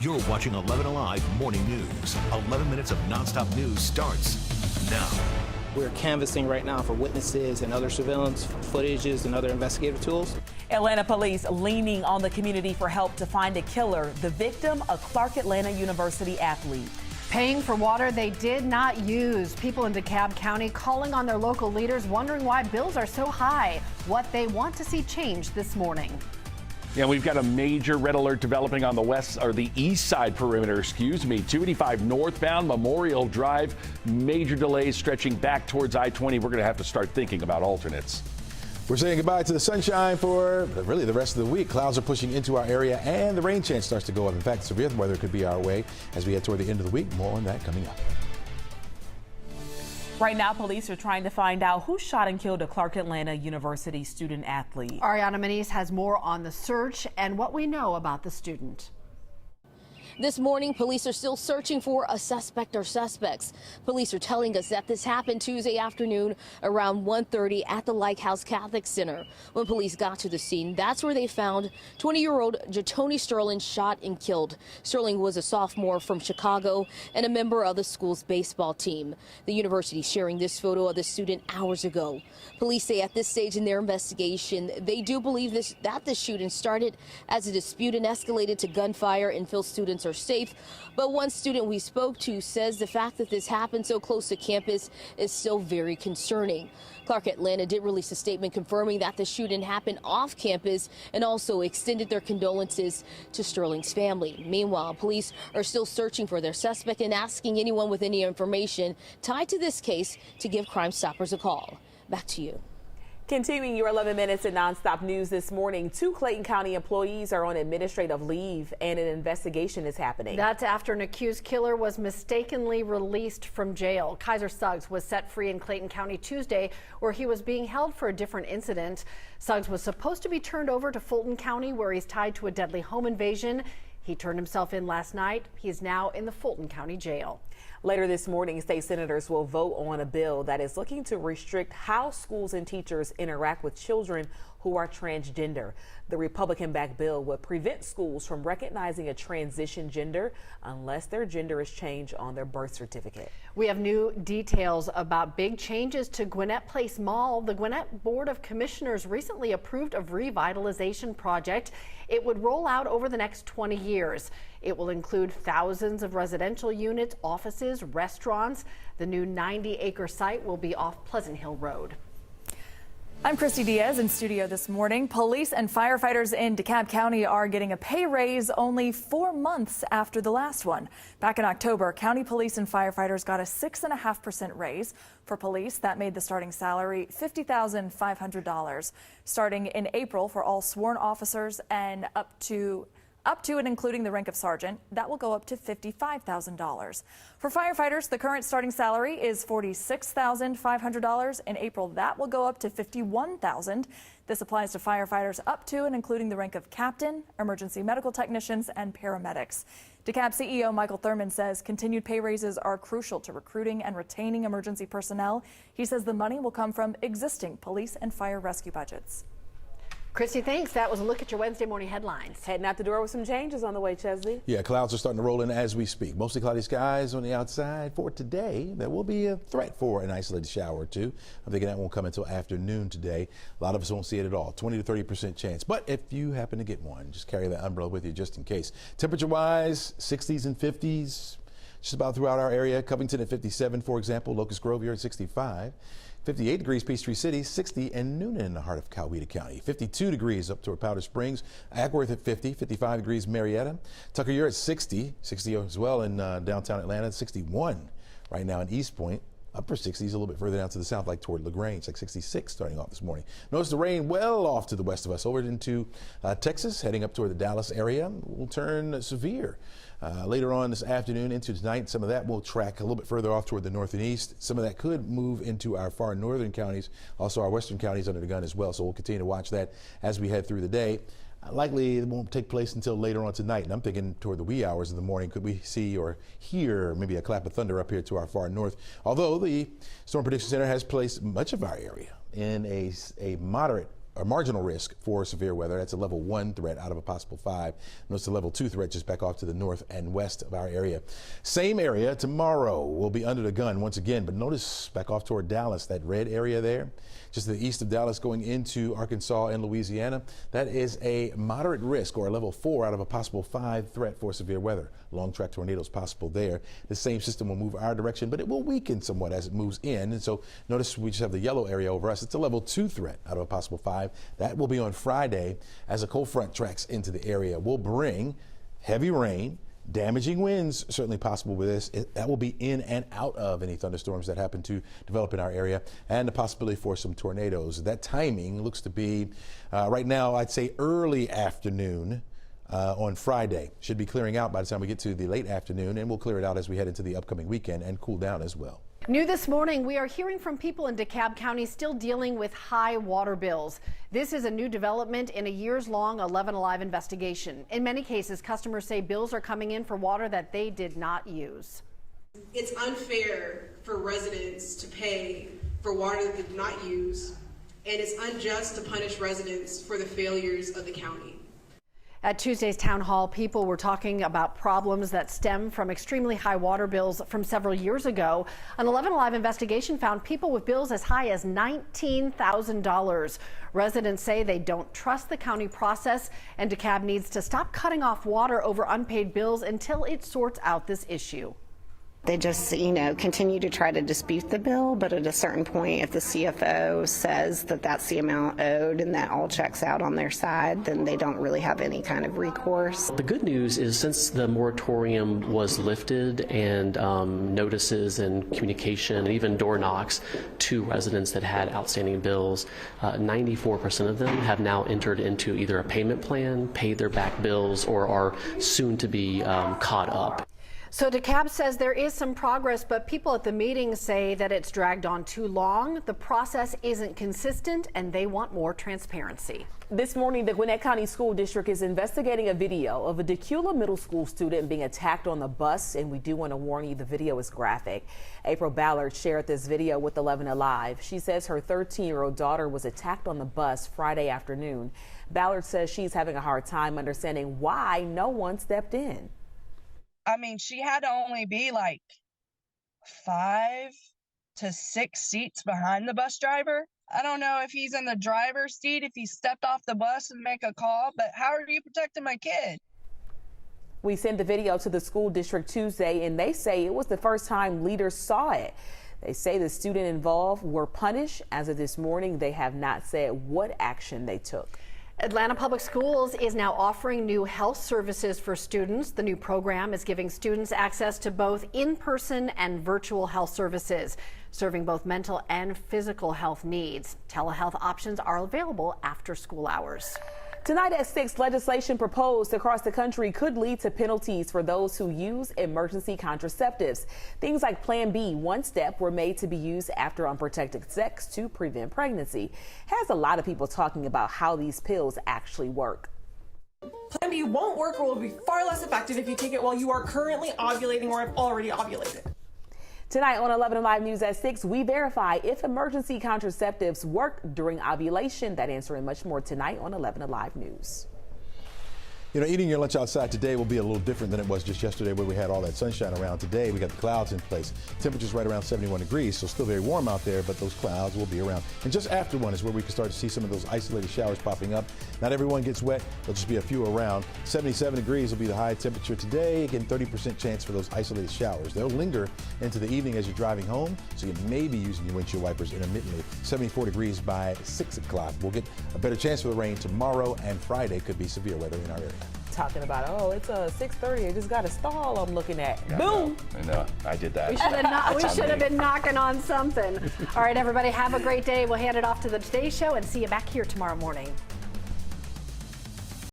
You're watching 11 Alive Morning News. 11 minutes of nonstop news starts now. We're canvassing right now for witnesses and other surveillance footages and other investigative tools. Atlanta police leaning on the community for help to find a killer, the victim, a Clark Atlanta University athlete. Paying for water they did not use. People in DeKalb County calling on their local leaders, wondering why bills are so high. What they want to see changed this morning. Yeah, we've got a major red alert developing on the east side perimeter, 285 northbound Memorial Drive. Major delays stretching back towards I-20. We're going to have to start thinking about alternates. We're saying goodbye to the sunshine for really the rest of the week. Clouds are pushing into our area and the rain chance starts to go up. In fact, severe weather could be our way as we head toward the end of the week. More on that coming up. Right now, police are trying to find out who shot and killed a Clark Atlanta University student athlete. Ariana Manise has more on the search and what we know about the student. This morning, police are still searching for a suspect or suspects. Police are telling us that this happened Tuesday afternoon around 1:30 at the Lighthouse Catholic Center. When police got to the scene, that's where they found 20-year-old Jatoni Sterling shot and killed. Sterling was a sophomore from Chicago and a member of the school's baseball team. The university sharing this photo of the student hours ago. Police say at this stage in their investigation, they do believe that the shooting started as a dispute and escalated to gunfire and feel students are safe. But one student we spoke to says the fact that this happened so close to campus is still very concerning. Clark Atlanta did release a statement confirming that the shooting happened off campus and also extended their condolences to Sterling's family. Meanwhile, police are still searching for their suspect and asking anyone with any information tied to this case to give Crime Stoppers a call. Back to you. Continuing your 11 minutes of nonstop news this morning, 2 Clayton County employees are on administrative leave and an investigation is happening. That's after an accused killer was mistakenly released from jail. Kaiser Suggs was set free in Clayton County Tuesday, where he was being held for a different incident. Suggs was supposed to be turned over to Fulton County, where he's tied to a deadly home invasion. He turned himself in last night. He is now in the Fulton County Jail. Later this morning, state senators will vote on a bill that is looking to restrict how schools and teachers interact with children who are transgender. The Republican-backed bill would prevent schools from recognizing a transition gender unless their gender is changed on their birth certificate. We have new details about big changes to Gwinnett Place Mall. The Gwinnett Board of Commissioners recently approved a revitalization project. It would roll out over the next 20 years. It will include thousands of residential units, offices, restaurants. The new 90-acre site will be off Pleasant Hill Road. I'm Christy Diaz in studio this morning. Police and firefighters in DeKalb County are getting a pay raise only 4 months after the last one. Back in October, county police and firefighters got a 6.5% raise. For police, that made the starting salary $50,500. Starting in April for all sworn officers and up to and including the rank of sergeant, that will go up to $55,000. For firefighters, the current starting salary is $46,500. In April, that will go up to $51,000. This applies to firefighters up to and including the rank of captain, emergency medical technicians, and paramedics. DeKalb CEO Michael Thurman says continued pay raises are crucial to recruiting and retaining emergency personnel. He says the money will come from existing police and fire rescue budgets. Christy, thanks. That was a look at your Wednesday morning headlines. Heading out the door with some changes on the way, Chesley. Yeah, clouds are starting to roll in as we speak. Mostly cloudy skies on the outside for today. There will be a threat for an isolated shower or two. I'm thinking that won't come until afternoon today. A lot of us won't see it at all. 20 to 30% chance. But if you happen to get one, just carry that umbrella with you just in case. Temperature-wise, 60s and 50s. Just about throughout our area. Covington at 57, for example. Locust Grove here at 65. 58 degrees Peachtree City, 60 and Noonan in the heart of Coweta County. 52 degrees up toward Powder Springs. Ackworth at 50, 55 degrees Marietta. Tucker, you're at 60 as well in downtown Atlanta. 61 right now in East Point. Upper 60s a little bit further down to the south, like toward LaGrange, like 66 starting off this morning. Notice the rain well off to the west of us, over into Texas, heading up toward the Dallas area. Will turn severe later on this afternoon into tonight. Some of that will track a little bit further off toward the north and east. Some of that could move into our far northern counties, also our western counties under the gun as well. So we'll continue to watch that as we head through the day. Likely it won't take place until later on tonight, and I'm thinking toward the wee hours of the morning. Could we see or hear maybe a clap of thunder up here to our far north? Although the Storm Prediction Center has placed much of our area in a moderate a marginal risk for severe weather. That's a level 1 threat out of a possible 5. Notice the level 2 threat just back off to the north and west of our area. Same area tomorrow will be under the gun once again, but notice back off toward Dallas, that red area there, just to the east of Dallas going into Arkansas and Louisiana. That is a moderate risk, or a level 4 out of a possible 5 threat for severe weather. Long track tornadoes possible there. The same system will move our direction, but it will weaken somewhat as it moves in. And so notice we just have the yellow area over us. It's a level 2 threat out of a possible 5. That will be on Friday as a cold front tracks into the area. Will bring heavy rain, damaging winds certainly possible with this. That will be in and out of any thunderstorms that happen to develop in our area, and the possibility for some tornadoes. That timing looks to be right now, I'd say early afternoon on Friday. Should be clearing out by the time we get to the late afternoon, and we'll clear it out as we head into the upcoming weekend and cool down as well. New this morning, we are hearing from people in DeKalb County still dealing with high water bills. This is a new development in a years-long 11 Alive investigation. In many cases, customers say bills are coming in for water that they did not use. It's unfair for residents to pay for water that they did not use, and it's unjust to punish residents for the failures of the county. At Tuesday's town hall, people were talking about problems that stem from extremely high water bills from several years ago. An 11 Alive investigation found people with bills as high as $19,000. Residents say they don't trust the county process, and DeKalb needs to stop cutting off water over unpaid bills until it sorts out this issue. They just, continue to try to dispute the bill, but at a certain point, if the CFO says that that's the amount owed and that all checks out on their side, then they don't really have any kind of recourse. The good news is since the moratorium was lifted and notices and communication and even door knocks to residents that had outstanding bills, 94% of them have now entered into either a payment plan, paid their back bills, or are soon to be caught up. So DeKalb says there is some progress, but people at the meeting say that it's dragged on too long. The process isn't consistent, and they want more transparency. This morning, the Gwinnett County School District is investigating a video of a Decula Middle School student being attacked on the bus, and we do want to warn you, the video is graphic. April Ballard shared this video with 11 Alive. She says her 13-year-old daughter was attacked on the bus Friday afternoon. Ballard says she's having a hard time understanding why no one stepped in. I mean, she had to only be like 5 to 6 seats behind the bus driver. I don't know if he's in the driver's seat, if he stepped off the bus and make a call, but how are you protecting my kid? We sent the video to the school district Tuesday, and they say it was the first time leaders saw it. They say the student involved were punished. As of this morning, they have not said what action they took. Atlanta Public Schools is now offering new health services for students. The new program is giving students access to both in-person and virtual health services, serving both mental and physical health needs. Telehealth options are available after school hours. Tonight at 6, legislation proposed across the country could lead to penalties for those who use emergency contraceptives. Things like Plan B, One Step, were made to be used after unprotected sex to prevent pregnancy. Has a lot of people talking about how these pills actually work. Plan B won't work or will be far less effective if you take it while you are currently ovulating or have already ovulated. Tonight on 11 Alive News at 6, we verify if emergency contraceptives work during ovulation. That answer and much more tonight on 11 Alive News. You know, eating your lunch outside today will be a little different than it was just yesterday where we had all that sunshine around. Today we got the clouds in place. Temperatures right around 71 degrees, so still very warm out there, but those clouds will be around. And just after 1 is where we can start to see some of those isolated showers popping up. Not everyone gets wet. There'll just be a few around. 77 degrees will be the high temperature today. Again, 30% chance for those isolated showers. They'll linger into the evening as you're driving home, so you may be using your windshield wipers intermittently. 74 degrees by 6 o'clock. We'll get a better chance for the rain tomorrow, and Friday could be severe weather in our area. Talking about, oh, it's 6:30. I just got a stall I'm looking at. Yeah, Boom. I know. I did that. We should have been knocking on something. All right, everybody, have a great day. We'll hand it off to the Today Show and see you back here tomorrow morning.